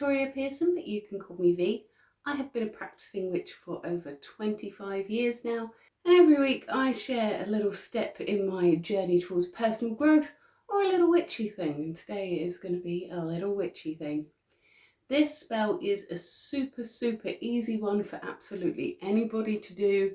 Victoria Pearson, but you can call me V. I have been a practicing witch for over 25 years now, and every week I share a little step in my journey towards personal growth or a little witchy thing, and today is going to be a little witchy thing. This spell is a super easy one for absolutely anybody to do.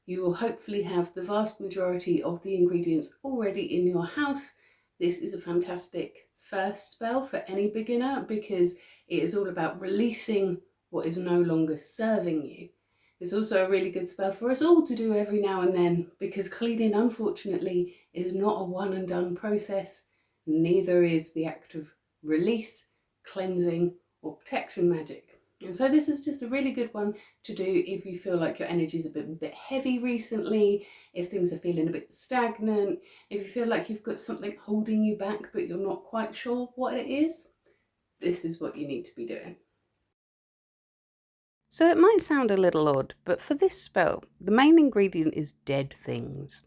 You will hopefully have the vast majority of the ingredients already in your house. This is a fantastic first spell for any beginner because it is all about releasing what is no longer serving you. It's also a really good spell for us all to do every now and then because cleaning, unfortunately, is not a one and done process. Neither is the act of release, cleansing, or protection magic. And so this is just a really good one to do if you feel like your energy is a bit heavy recently, if things are feeling a bit stagnant, if you feel like you've got something holding you back but you're not quite sure what it is. This is what you need to be doing. So it might sound a little odd, but for this spell, the main ingredient is dead things.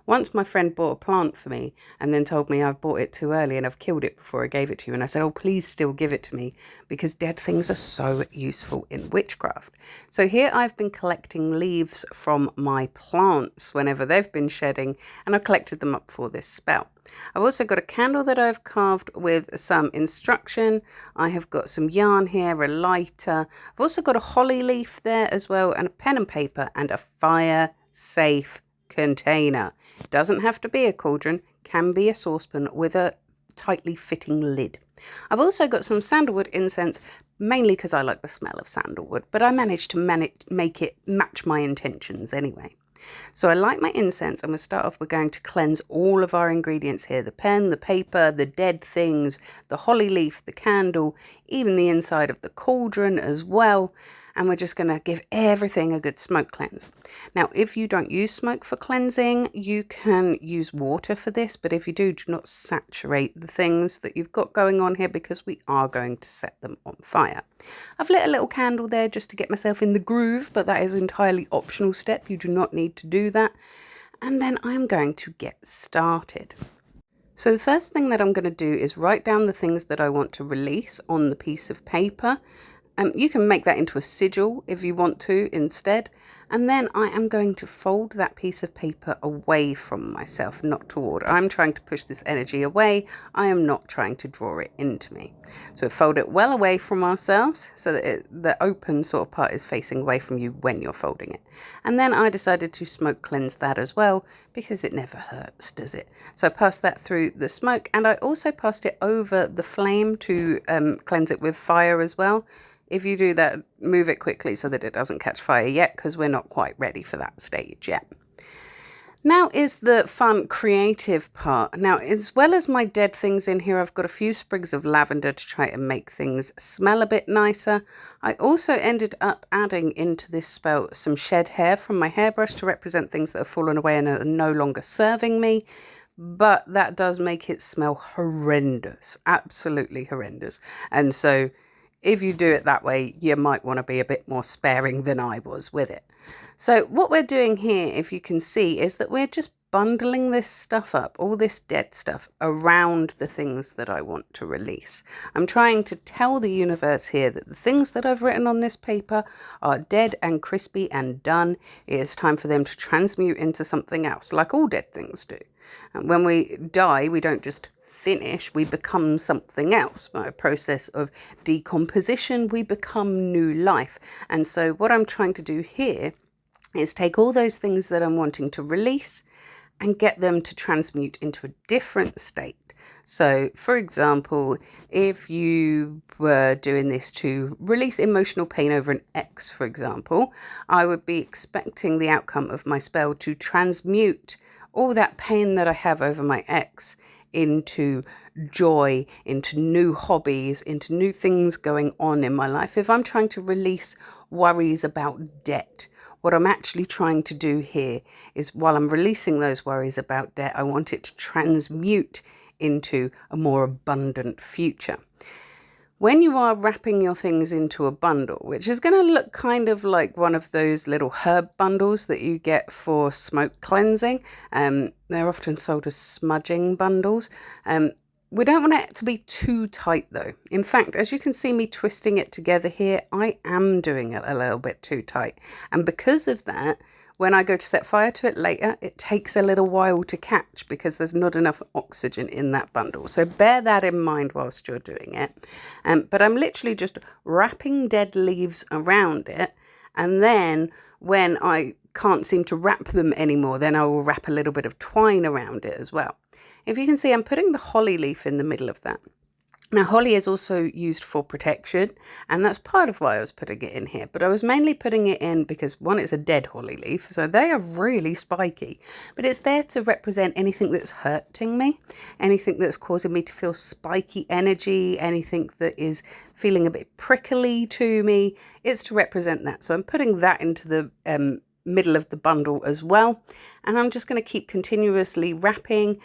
Once my friend bought a plant for me and then told me I've bought it too early and I've killed it before I gave it to you. And I said, oh, please still give it to me because dead things are so useful in witchcraft. So here I've been collecting leaves from my plants whenever they've been shedding, and I've collected them up for this spell. I've also got a candle that I've carved with some instruction. I have got some yarn here, a lighter. I've also got a holly leaf there as well, and a pen and paper and a fire safe container. It doesn't have to be a cauldron, can be a saucepan with a tightly fitting lid. I've also got some sandalwood incense, mainly because I like the smell of sandalwood, but I managed to make it match my intentions anyway. So I light my incense and we'll start off, we're going to cleanse all of our ingredients here. The pen, the paper, the dead things, the holly leaf, the candle, even the inside of the cauldron as well. And we're just going to give everything a good smoke cleanse. Now, if you don't use smoke for cleansing, you can use water for this. But if you do not saturate the things that you've got going on here because we are going to set them on fire. I've lit a little candle there just to get myself in the groove, but that is an entirely optional step. You do not need to do that. And then I'm going to get started. So the first thing that I'm going to do is write down the things that I want to release on the piece of paper. You can make that into a sigil if you want to instead. And then I am going to fold that piece of paper away from myself, not toward. I'm trying to push this energy away. I am not trying to draw it into me. So we fold it well away from ourselves so that the open sort of part is facing away from you when you're folding it. And then I decided to smoke cleanse that as well because it never hurts, does it? So I passed that through the smoke, and I also passed it over the flame to cleanse it with fire as well. If you do that, move it quickly so that it doesn't catch fire yet, because we're not quite ready for that stage yet. Now is the fun, creative part. Now, as well as my dead things in here, I've got a few sprigs of lavender to try and make things smell a bit nicer. I also ended up adding into this spell some shed hair from my hairbrush to represent things that have fallen away and are no longer serving me. But that does make it smell horrendous, absolutely horrendous. And so if you do it that way, you might want to be a bit more sparing than I was with it. So what we're doing here, if you can see, is that we're just bundling this stuff up, all this dead stuff, around the things that I want to release. I'm trying to tell the universe here that the things that I've written on this paper are dead and crispy and done. It is time for them to transmute into something else, like all dead things do. And when we die, we don't just finish, we become something else. By a process of decomposition, we become new life. And so what I'm trying to do here is take all those things that I'm wanting to release and get them to transmute into a different state. So, for example, if you were doing this to release emotional pain over an ex, for example, I would be expecting the outcome of my spell to transmute all that pain that I have over my ex into joy, into new hobbies, into new things going on in my life. If I'm trying to release worries about debt, what I'm actually trying to do here is, while I'm releasing those worries about debt, I want it to transmute into a more abundant future. When you are wrapping your things into a bundle, which is going to look kind of like one of those little herb bundles that you get for smoke cleansing, they're often sold as smudging bundles. We don't want it to be too tight though. In fact, as you can see me twisting it together here, I am doing it a little bit too tight. And because of that, when I go to set fire to it later, it takes a little while to catch because there's not enough oxygen in that bundle. So bear that in mind whilst you're doing it. But I'm literally just wrapping dead leaves around it. And then when I can't seem to wrap them anymore, then I will wrap a little bit of twine around it as well. If you can see, I'm putting the holly leaf in the middle of that. Now, holly is also used for protection, and that's part of why I was putting it in here. But I was mainly putting it in because, one, it's a dead holly leaf, so they are really spiky. But it's there to represent anything that's hurting me, anything that's causing me to feel spiky energy, anything that is feeling a bit prickly to me. It's to represent that. So I'm putting that into the middle of the bundle as well. And I'm just going to keep continuously wrapping.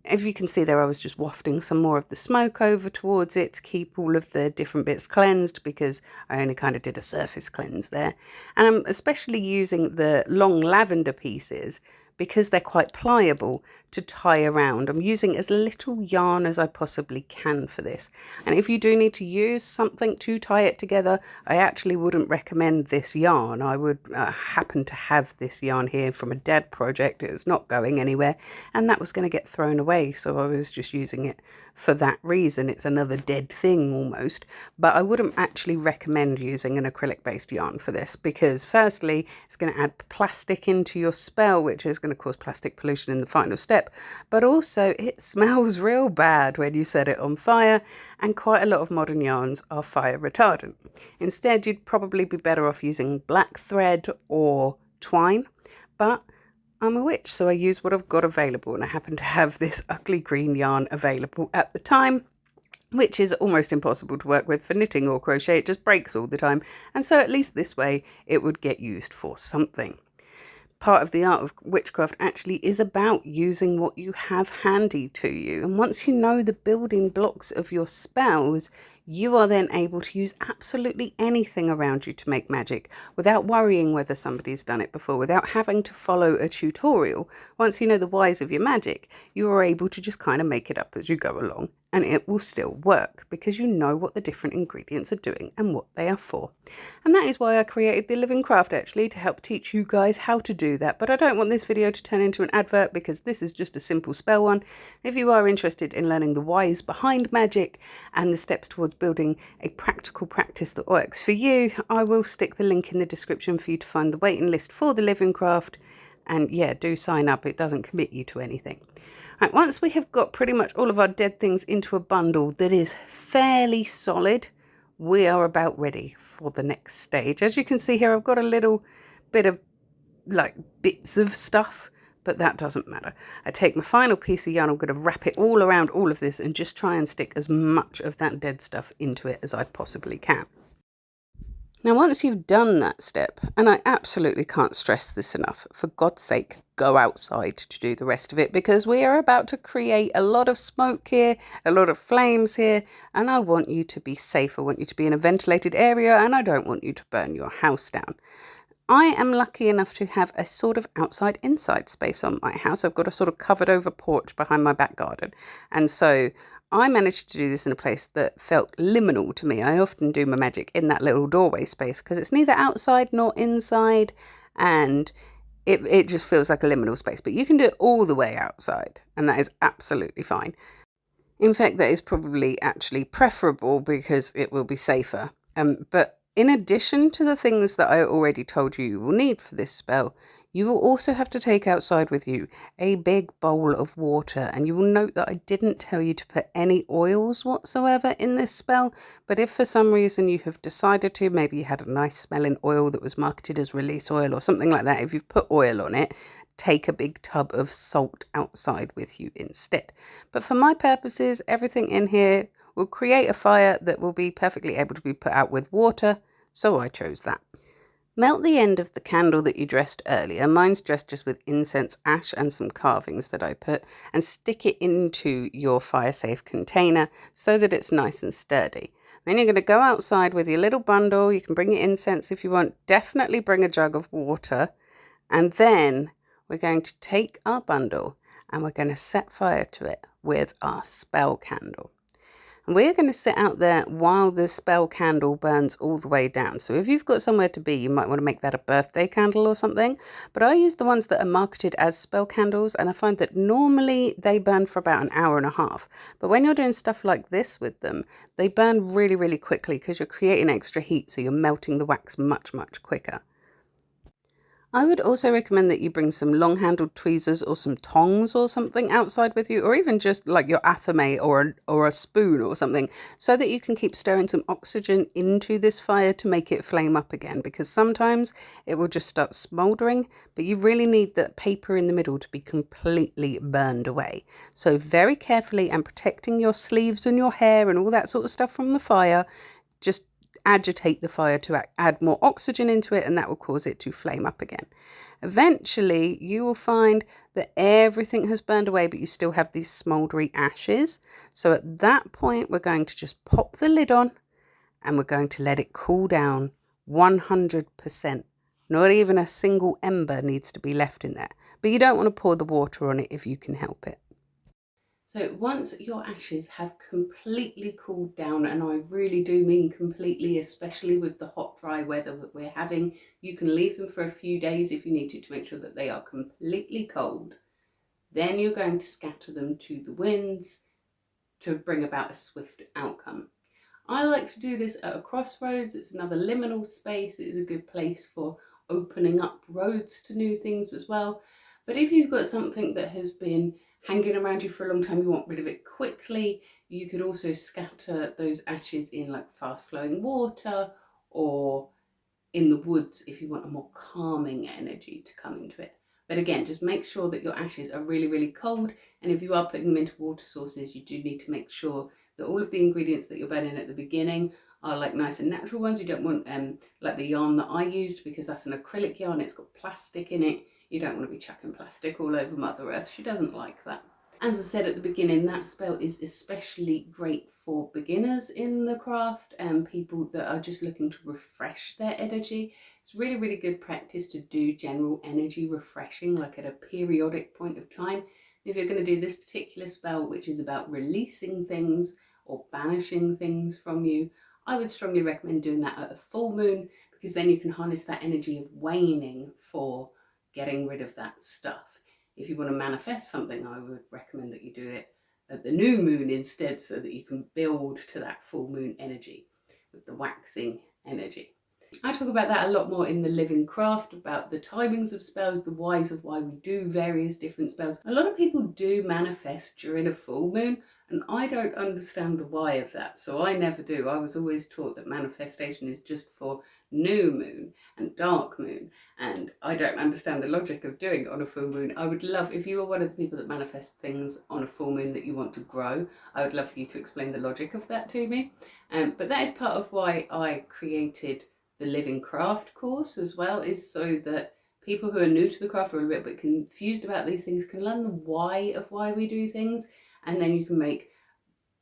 If you can see there, I was just wafting some more of the smoke over towards it to keep all of the different bits cleansed because I only kind of did a surface cleanse there. And I'm especially using the long lavender pieces because they're quite pliable to tie around. I'm using as little yarn as I possibly can for this. And if you do need to use something to tie it together, I actually wouldn't recommend this yarn. I would happen to have this yarn here from a dad project. It was not going anywhere and that was going to get thrown away. So I was just using it for that reason. It's another dead thing almost, but I wouldn't actually recommend using an acrylic based yarn for this because firstly, it's going to add plastic into your spell, which is going to cause plastic pollution in the final step, but also it smells real bad when you set it on fire, and quite a lot of modern yarns are fire retardant. Instead, you'd probably be better off using black thread or twine, but I'm a witch, so I use what I've got available, and I happen to have this ugly green yarn available at the time, which is almost impossible to work with for knitting or crochet. It just breaks all the time, and so at least this way it would get used for something. Part of the art of witchcraft actually is about using what you have handy to you. And once you know the building blocks of your spells, you are then able to use absolutely anything around you to make magic without worrying whether somebody's done it before, without having to follow a tutorial. Once you know the whys of your magic, you are able to just kind of make it up as you go along, and it will still work because you know what the different ingredients are doing and what they are for. And that is why I created the Living Craft, actually, to help teach you guys how to do that. But I don't want this video to turn into an advert because this is just a simple spell one. If you are interested in learning the whys behind magic and the steps towards building a practical practice that works for you, I will stick the link in the description for you to find the waiting list for the Living Craft. And yeah, do sign up. It doesn't commit you to anything. Right, once we have got pretty much all of our dead things into a bundle that is fairly solid, we are about ready for the next stage. As you can see here, I've got a little bit of like bits of stuff, but that doesn't matter. I take my final piece of yarn, I'm going to wrap it all around all of this and just try and stick as much of that dead stuff into it as I possibly can. Now, once you've done that step, and I absolutely can't stress this enough, for God's sake, go outside to do the rest of it, because we are about to create a lot of smoke here, a lot of flames here, and I want you to be safe. I want you to be in a ventilated area, and I don't want you to burn your house down. I am lucky enough to have a sort of outside-inside space on my house. I've got a sort of covered over porch behind my back garden, and so I managed to do this in a place that felt liminal to me. I often do my magic in that little doorway space because it's neither outside nor inside, and it just feels like a liminal space. But you can do it all the way outside, and that is absolutely fine. In fact, that is probably actually preferable because it will be safer. But in addition to the things that I already told you you will need for this spell, you will also have to take outside with you a big bowl of water. And you will note that I didn't tell you to put any oils whatsoever in this spell. But if for some reason you have decided to, maybe you had a nice smelling oil that was marketed as release oil or something like that, if you've put oil on it, take a big tub of salt outside with you instead. But for my purposes, everything in here will create a fire that will be perfectly able to be put out with water. So I chose that. Melt the end of the candle that you dressed earlier. Mine's dressed just with incense ash and some carvings that I put, and stick it into your fire safe container so that it's nice and sturdy. Then you're going to go outside with your little bundle. You can bring your incense if you want. Definitely bring a jug of water. And then we're going to take our bundle and we're going to set fire to it with our spell candle. And we're going to sit out there while the spell candle burns all the way down. So if you've got somewhere to be, you might want to make that a birthday candle or something. But I use the ones that are marketed as spell candles, and I find that normally they burn for about an hour and a half. But when you're doing stuff like this with them, they burn really, really quickly because you're creating extra heat, so you're melting the wax much, much quicker. I would also recommend that you bring some long-handled tweezers or some tongs or something outside with you, or even just like your athame or a spoon or something, so that you can keep stirring some oxygen into this fire to make it flame up again, because sometimes it will just start smouldering, but you really need the paper in the middle to be completely burned away. So very carefully, and protecting your sleeves and your hair and all that sort of stuff from the fire, just agitate the fire to add more oxygen into it, and that will cause it to flame up again. Eventually you will find that everything has burned away, but you still have these smouldery ashes. So at that point we're going to just pop the lid on and we're going to let it cool down 100%. Not even a single ember needs to be left in there, but you don't want to pour the water on it if you can help it. So once your ashes have completely cooled down, and I really do mean completely, especially with the hot, dry weather that we're having, you can leave them for a few days if you need to make sure that they are completely cold. Then you're going to scatter them to the winds to bring about a swift outcome. I like to do this at a crossroads. It's another liminal space. It is a good place for opening up roads to new things as well. But if you've got something that has been hanging around you for a long time, you want rid of it quickly, you could also scatter those ashes in like fast flowing water or in the woods if you want a more calming energy to come into it. But again, just make sure that your ashes are really, really cold. And if you are putting them into water sources, you do need to make sure that all of the ingredients that you're burning at the beginning are like nice and natural ones. You don't want like the yarn that I used, because that's an acrylic yarn. It's got plastic in it. You don't want to be chucking plastic all over Mother Earth. She doesn't like that. As I said at the beginning, that spell is especially great for beginners in the craft and people that are just looking to refresh their energy. It's really, really good practice to do general energy refreshing, like at a periodic point of time. If you're going to do this particular spell, which is about releasing things or banishing things from you, I would strongly recommend doing that at a full moon, because then you can harness that energy of waning for getting rid of that stuff. If you want to manifest something, I would recommend that you do it at the new moon instead, so that you can build to that full moon energy with the waxing energy. I talk about that a lot more in the Living Craft, about the timings of spells, the whys of why we do various different spells. A lot of people do manifest during a full moon, and I don't understand the why of that, so I never do. I was always taught that manifestation is just for new moon and dark moon, and I don't understand the logic of doing it on a full moon. I would love, if you are one of the people that manifest things on a full moon that you want to grow, I would love for you to explain the logic of that to me. But that is part of why I created the Living Craft course as well, is so that people who are new to the craft or a little bit confused about these things can learn the why of why we do things, and then you can make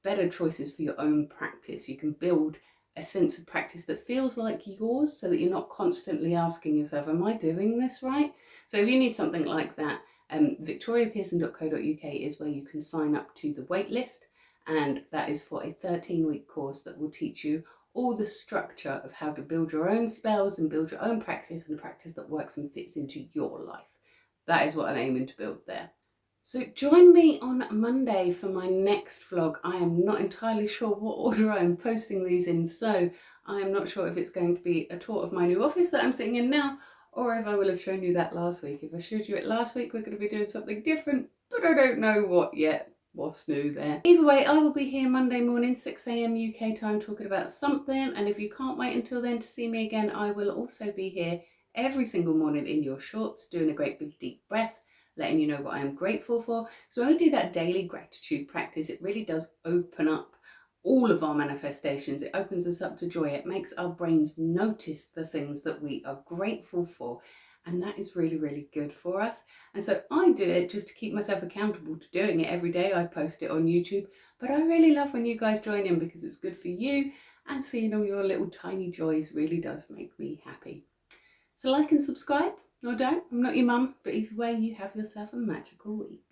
better choices for your own practice. You can build a sense of practice that feels like yours, so that you're not constantly asking yourself, am I doing this right? So if you need something like that, victoriapearson.co.uk is where you can sign up to the waitlist, and that is for a 13-week course that will teach you all the structure of how to build your own spells and build your own practice, and a practice that works and fits into your life. That is what I'm aiming to build there. So join me on Monday for my next vlog. I am not entirely sure what order I'm posting these in, so I am not sure if it's going to be a tour of my new office that I'm sitting in now, or if I will have shown you that last week. If I showed you it last week, we're going to be doing something different, but I don't know what yet. What's new there? Either way, I will be here Monday morning, 6 AM UK time, talking about something, and if you can't wait until then to see me again, I will also be here every single morning in your shorts, doing a great big deep breath, letting you know what I am grateful for. So when we do that daily gratitude practice, it really does open up all of our manifestations. It opens us up to joy. It makes our brains notice the things that we are grateful for. And that is really, really good for us. And so I do it just to keep myself accountable to doing it every day. I post it on YouTube, but I really love when you guys join in, because it's good for you, and seeing all your little tiny joys really does make me happy. So like and subscribe, or don't. I'm not your mum, but either way, you have yourself a magical week.